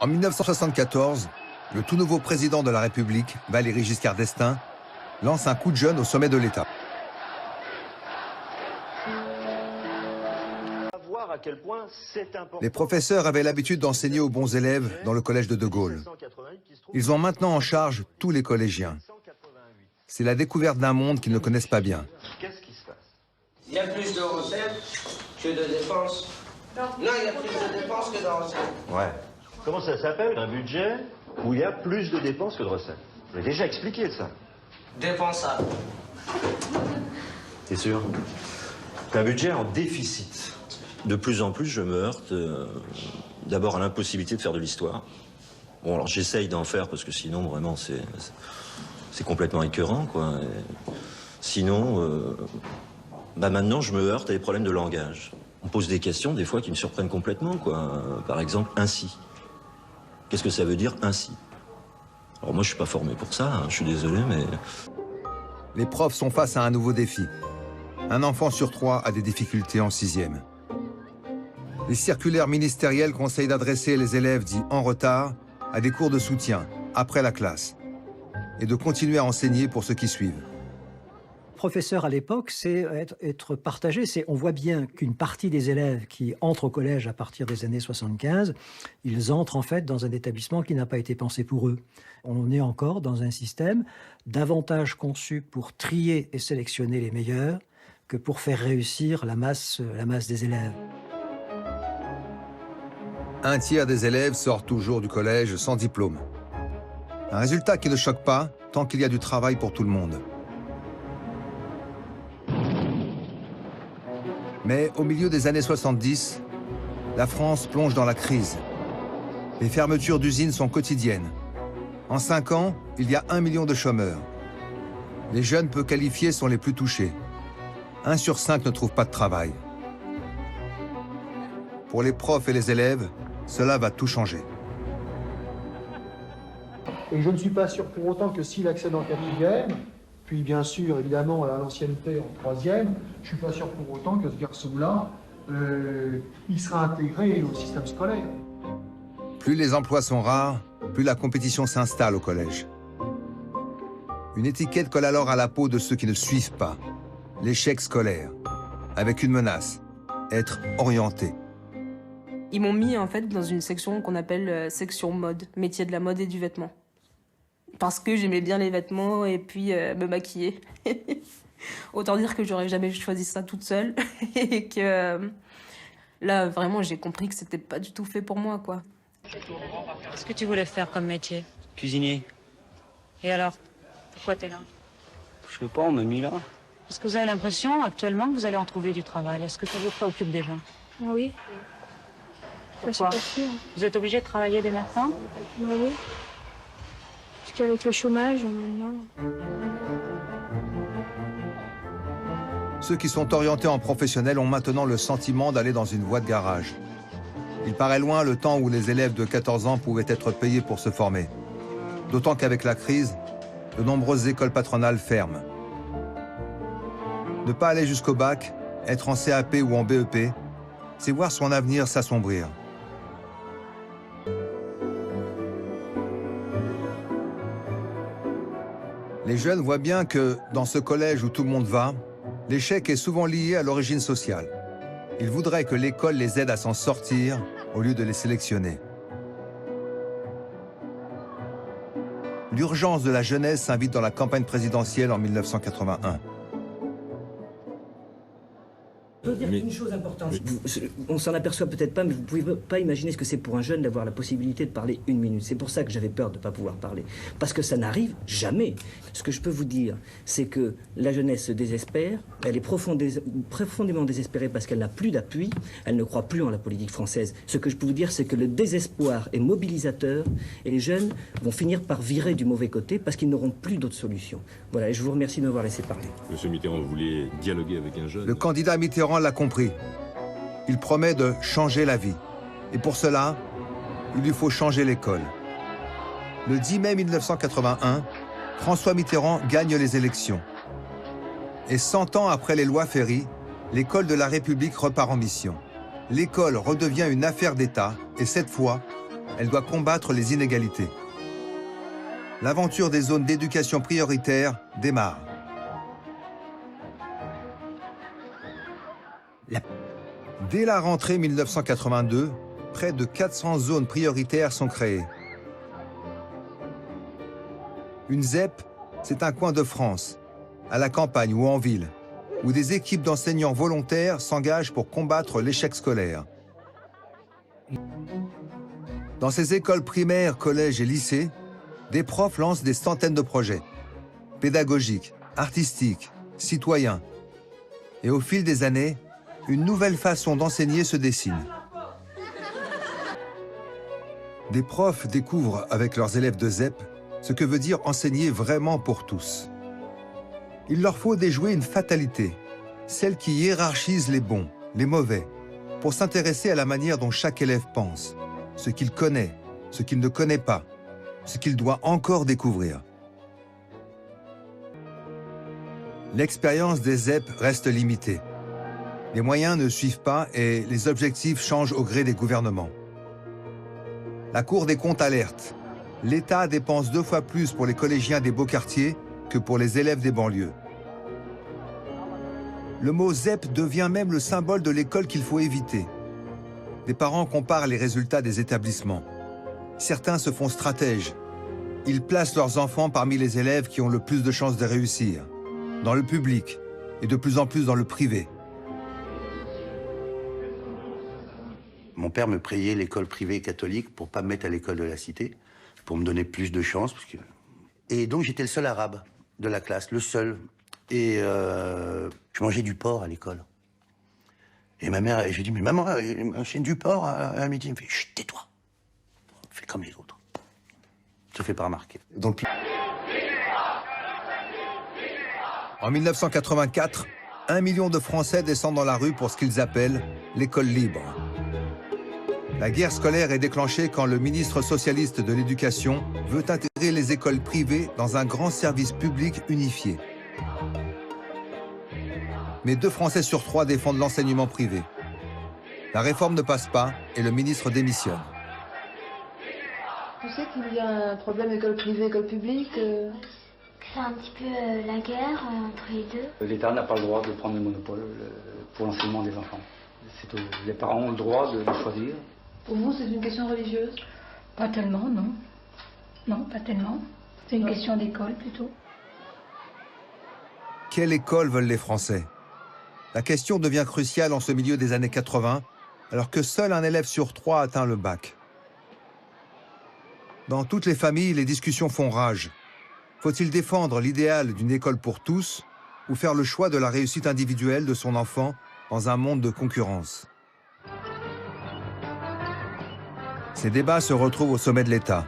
En 1974, le tout nouveau président de la République, Valéry Giscard d'Estaing, lance un coup de jeune au sommet de l'État. Les professeurs avaient l'habitude d'enseigner aux bons élèves dans le collège de Gaulle. Ils ont maintenant en charge tous les collégiens. C'est la découverte d'un monde qu'ils ne connaissent pas bien. Qu'est-ce qui se passe? Il y a plus de recettes que de dépenses. Non, il y a plus de dépenses que de recettes. Ouais. Comment ça s'appelle? Un budget où il y a plus de dépenses que de recettes. Vous avez déjà expliqué ça. Dépensable. T'es sûr? C'est un budget en déficit. De plus en plus, je me heurte d'abord à l'impossibilité de faire de l'histoire. Bon, alors j'essaye d'en faire parce que sinon, vraiment, c'est complètement écœurant, quoi. Et sinon, maintenant, je me heurte à des problèmes de langage. On pose des questions, des fois, qui me surprennent complètement, quoi. Par exemple, ainsi. Qu'est-ce que ça veut dire, ainsi? Alors moi, je suis pas formé pour ça, hein, je suis désolé, mais... Les profs sont face à un nouveau défi. Un enfant sur 3 a des difficultés en 6e. Les circulaires ministériels conseillent d'adresser les élèves dits en retard à des cours de soutien, après la classe, et de continuer à enseigner pour ceux qui suivent. Professeur à l'époque, c'est être partagé. On voit bien qu'une partie des élèves qui entrent au collège à partir des années 75, ils entrent en fait dans un établissement qui n'a pas été pensé pour eux. On est encore dans un système davantage conçu pour trier et sélectionner les meilleurs que pour faire réussir la masse des élèves. Un tiers des élèves sortent toujours du collège sans diplôme. Un résultat qui ne choque pas tant qu'il y a du travail pour tout le monde. Mais au milieu des années 70, la France plonge dans la crise. Les fermetures d'usines sont quotidiennes. En 5 ans, il y a 1 million de chômeurs. Les jeunes peu qualifiés sont les plus touchés. 1 sur 5 ne trouve pas de travail. Pour les profs et les élèves, cela va tout changer. Et je ne suis pas sûr pour autant que s'il accède en 4e, puis bien sûr, évidemment, à l'ancienneté en 3e, je ne suis pas sûr pour autant que ce garçon-là, il sera intégré au système scolaire. Plus les emplois sont rares, plus la compétition s'installe au collège. Une étiquette colle alors à la peau de ceux qui ne suivent pas. L'échec scolaire, avec une menace, être orienté. Ils m'ont mis en fait dans une section qu'on appelle section mode, métier de la mode et du vêtement. Parce que j'aimais bien les vêtements et puis me maquiller. Autant dire que j'aurais jamais choisi ça toute seule. Et que là, vraiment, j'ai compris que c'était pas du tout fait pour moi, quoi. Qu'est-ce que tu voulais faire comme métier? Cuisinier. Et alors? Pourquoi t'es là? Je sais pas, on m'a mis là. Est-ce que vous avez l'impression actuellement que vous allez en trouver du travail? Est-ce que ça vous préoccupe déjà? Oui. Pourquoi? Vous êtes obligé de travailler dès maintenant? Oui. Parce qu'avec le chômage, non. Ceux qui sont orientés en professionnel ont maintenant le sentiment d'aller dans une voie de garage. Il paraît loin le temps où les élèves de 14 ans pouvaient être payés pour se former. D'autant qu'avec la crise, de nombreuses écoles patronales ferment. Ne pas aller jusqu'au bac, être en CAP ou en BEP, c'est voir son avenir s'assombrir. Les jeunes voient bien que, dans ce collège où tout le monde va, l'échec est souvent lié à l'origine sociale. Ils voudraient que l'école les aide à s'en sortir au lieu de les sélectionner. L'urgence de la jeunesse s'invite dans la campagne présidentielle en 1981. Je peux dire une chose importante. On s'en aperçoit peut-être pas, mais vous ne pouvez pas imaginer ce que c'est pour un jeune d'avoir la possibilité de parler 1 minute. C'est pour ça que j'avais peur de ne pas pouvoir parler. Parce que ça n'arrive jamais. Ce que je peux vous dire, c'est que la jeunesse se désespère. Elle est profondément désespérée parce qu'elle n'a plus d'appui. Elle ne croit plus en la politique française. Ce que je peux vous dire, c'est que le désespoir est mobilisateur et les jeunes vont finir par virer du mauvais côté parce qu'ils n'auront plus d'autre solution. Voilà, et je vous remercie de m'avoir laissé parler. Monsieur Mitterrand voulait dialoguer avec un jeune. Le candidat Mitterrand l'a compris. Il promet de changer la vie. Et pour cela, il lui faut changer l'école. Le 10 mai 1981, François Mitterrand gagne les élections. Et 100 ans après les lois Ferry, l'école de la République repart en mission. L'école redevient une affaire d'État et cette fois, elle doit combattre les inégalités. L'aventure des zones d'éducation prioritaire démarre. Dès la rentrée 1982, près de 400 zones prioritaires sont créées. Une ZEP, c'est un coin de France, à la campagne ou en ville, où des équipes d'enseignants volontaires s'engagent pour combattre l'échec scolaire. Dans ces écoles primaires, collèges et lycées, des profs lancent des centaines de projets, pédagogiques, artistiques, citoyens. Et au fil des années, une nouvelle façon d'enseigner se dessine. Des profs découvrent avec leurs élèves de ZEP ce que veut dire enseigner vraiment pour tous. Il leur faut déjouer une fatalité, celle qui hiérarchise les bons, les mauvais, pour s'intéresser à la manière dont chaque élève pense, ce qu'il connaît, ce qu'il ne connaît pas, ce qu'il doit encore découvrir. L'expérience des ZEP reste limitée. Les moyens ne suivent pas et les objectifs changent au gré des gouvernements. La Cour des comptes alerte. L'État dépense 2 fois plus pour les collégiens des beaux quartiers que pour les élèves des banlieues. Le mot ZEP devient même le symbole de l'école qu'il faut éviter. Des parents comparent les résultats des établissements. Certains se font stratèges. Ils placent leurs enfants parmi les élèves qui ont le plus de chances de réussir, dans le public et de plus en plus dans le privé. Mon père me payait l'école privée catholique pour pas me mettre à l'école de la cité, pour me donner plus de chance. Et donc j'étais le seul arabe de la classe, le seul. Et je mangeais du porc à l'école. Et ma mère, j'ai dit, mais maman, un chien du porc à midi. Elle me fait, chut, tais-toi. Fais comme les autres. Je te fais pas remarquer. Donc... En 1984, 1 million de Français descendent dans la rue pour ce qu'ils appellent l'école libre. La guerre scolaire est déclenchée quand le ministre socialiste de l'Éducation veut intégrer les écoles privées dans un grand service public unifié. Mais 2 Français sur 3 défendent l'enseignement privé. La réforme ne passe pas et le ministre démissionne. Tu sais qu'il y a un problème école privée, école publique C'est un petit peu la guerre entre les deux. L'État n'a pas le droit de prendre le monopole pour l'enseignement des enfants. Les parents ont le droit de choisir. Pour vous, c'est une question religieuse? Pas tellement, non. Non, pas tellement. C'est une question d'école, plutôt. Quelle école veulent les Français? La question devient cruciale en ce milieu des années 80, alors que seul un élève sur 3 atteint le bac. Dans toutes les familles, les discussions font rage. Faut-il défendre l'idéal d'une école pour tous ou faire le choix de la réussite individuelle de son enfant dans un monde de concurrence? Ces débats se retrouvent au sommet de l'État.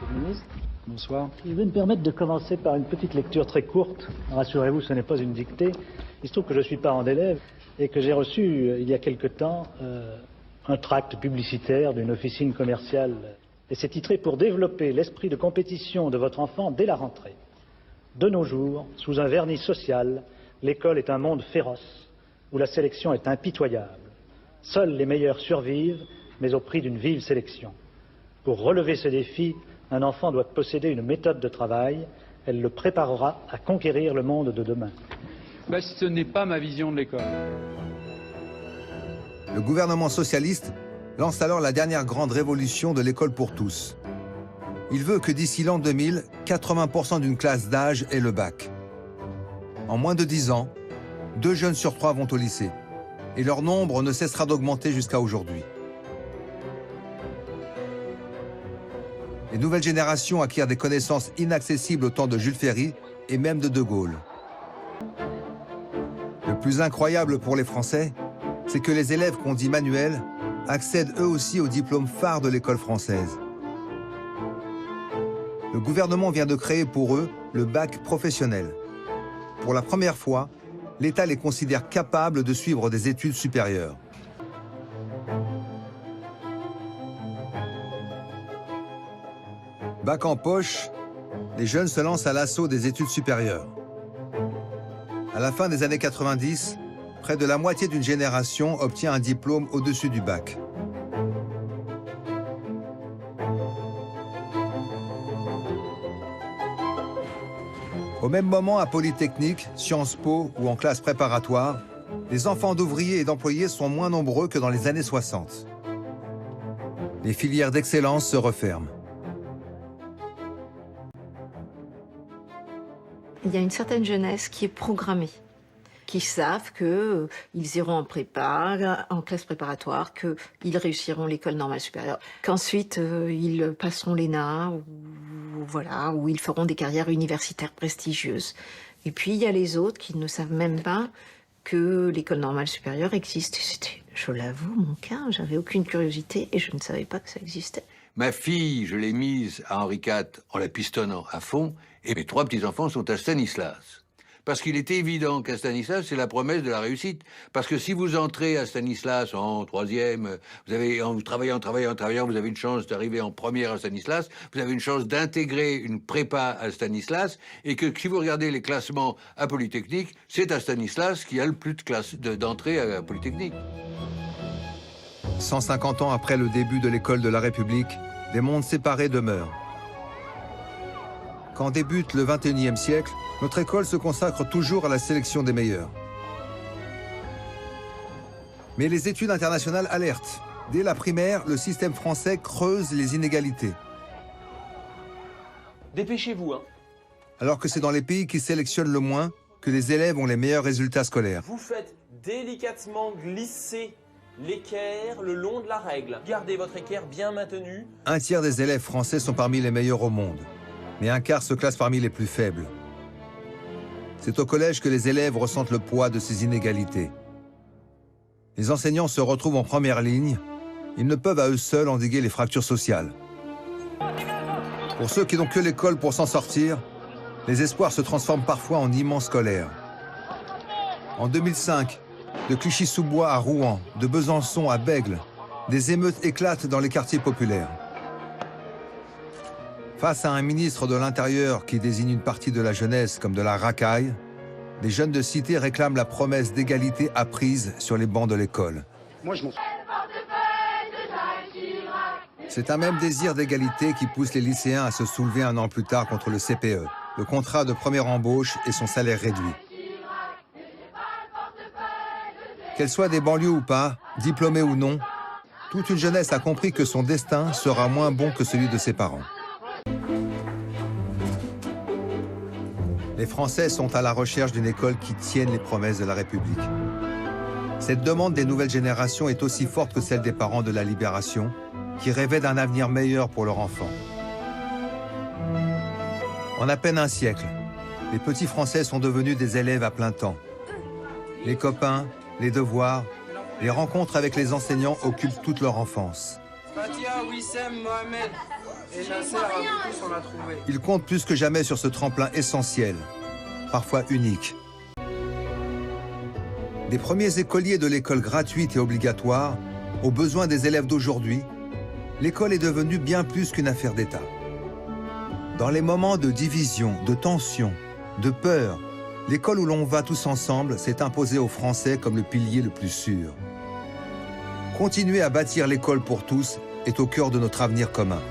Monsieur le ministre, bonsoir. Je vais me permettre de commencer par une petite lecture très courte. Rassurez-vous, ce n'est pas une dictée. Il se trouve que je suis parent d'élève et que j'ai reçu, il y a quelque temps, un tract publicitaire d'une officine commerciale. Et c'est titré « Pour développer l'esprit de compétition de votre enfant dès la rentrée ». De nos jours, sous un vernis social, l'école est un monde féroce, où la sélection est impitoyable. Seuls les meilleurs survivent, mais au prix d'une vive sélection. Pour relever ce défi, un enfant doit posséder une méthode de travail. Elle le préparera à conquérir le monde de demain. Ce n'est pas ma vision de l'école. Le gouvernement socialiste lance alors la dernière grande révolution de l'école pour tous. Il veut que d'ici l'an 2000, 80% d'une classe d'âge ait le bac. En moins de 10 ans, 2 jeunes sur 3 vont au lycée. Et leur nombre ne cessera d'augmenter jusqu'à aujourd'hui. Les nouvelles générations acquièrent des connaissances inaccessibles au temps de Jules Ferry et même de De Gaulle. Le plus incroyable pour les Français, c'est que les élèves qu'on dit manuels accèdent eux aussi au diplôme phare de l'école française. Le gouvernement vient de créer pour eux le bac professionnel. Pour la première fois, l'État les considère capables de suivre des études supérieures. Bac en poche, les jeunes se lancent à l'assaut des études supérieures. À la fin des années 90, près de la moitié d'une génération obtient un diplôme au-dessus du bac. Au même moment, à Polytechnique, Sciences Po ou en classe préparatoire, les enfants d'ouvriers et d'employés sont moins nombreux que dans les années 60. Les filières d'excellence se referment. Il y a une certaine jeunesse qui est programmée, qui savent qu'ils iront en prépa, en classe préparatoire, qu'ils réussiront l'école normale supérieure, qu'ensuite ils passeront l'ENA, ou ils feront des carrières universitaires prestigieuses. Et puis il y a les autres qui ne savent même pas que l'école normale supérieure existe. C'était, je l'avoue, mon cas, j'avais aucune curiosité et je ne savais pas que ça existait. Ma fille, je l'ai mise à Henri IV en la pistonnant à fond, et mes 3 petits-enfants sont à Stanislas. Parce qu'il est évident qu'à Stanislas, c'est la promesse de la réussite. Parce que si vous entrez à Stanislas en 3e, en travaillant, vous avez une chance d'arriver en première à Stanislas, vous avez une chance d'intégrer une prépa à Stanislas, et que si vous regardez les classements à Polytechnique, c'est à Stanislas qui a le plus de classes d'entrée à Polytechnique. 150 ans après le début de l'école de la République, des mondes séparés demeurent. Quand débute le XXIe siècle, notre école se consacre toujours à la sélection des meilleurs. Mais les études internationales alertent. Dès la primaire, le système français creuse les inégalités. Dépêchez-vous, hein. Alors que c'est dans les pays qui sélectionnent le moins que les élèves ont les meilleurs résultats scolaires. Vous faites délicatement glisser l'équerre le long de la règle. Gardez votre équerre bien maintenu. Un tiers des élèves français sont parmi les meilleurs au monde, mais un quart se classe parmi les plus faibles. C'est au collège que les élèves ressentent le poids de ces inégalités. Les enseignants se retrouvent en première ligne. Ils ne peuvent à eux seuls endiguer les fractures sociales. Pour ceux qui n'ont que l'école pour s'en sortir, les espoirs se transforment parfois en immenses colères. En 2005, de Clichy-sous-Bois à Rouen, de Besançon à Bègles, des émeutes éclatent dans les quartiers populaires. Face à un ministre de l'Intérieur qui désigne une partie de la jeunesse comme de la racaille, les jeunes de cité réclament la promesse d'égalité apprise sur les bancs de l'école. Moi, je m'en... C'est un même désir d'égalité qui pousse les lycéens à se soulever un an plus tard contre le CPE, le contrat de première embauche et son salaire réduit. Qu'elle soit des banlieues ou pas, diplômée ou non, toute une jeunesse a compris que son destin sera moins bon que celui de ses parents. Les Français sont à la recherche d'une école qui tienne les promesses de la République. Cette demande des nouvelles générations est aussi forte que celle des parents de la Libération, qui rêvaient d'un avenir meilleur pour leur enfant. En à peine un siècle, les petits Français sont devenus des élèves à plein temps. Les copains, les devoirs, les rencontres avec les enseignants occupent toute leur enfance. Fatia, Wissem, Mohamed et Nasser, à tous on a trouvé. Ils comptent plus que jamais sur ce tremplin essentiel, parfois unique. Des premiers écoliers de l'école gratuite et obligatoire aux besoins des élèves d'aujourd'hui, l'école est devenue bien plus qu'une affaire d'État. Dans les moments de division, de tension, de peur, l'école où l'on va tous ensemble s'est imposée aux Français comme le pilier le plus sûr. Continuer à bâtir l'école pour tous est au cœur de notre avenir commun.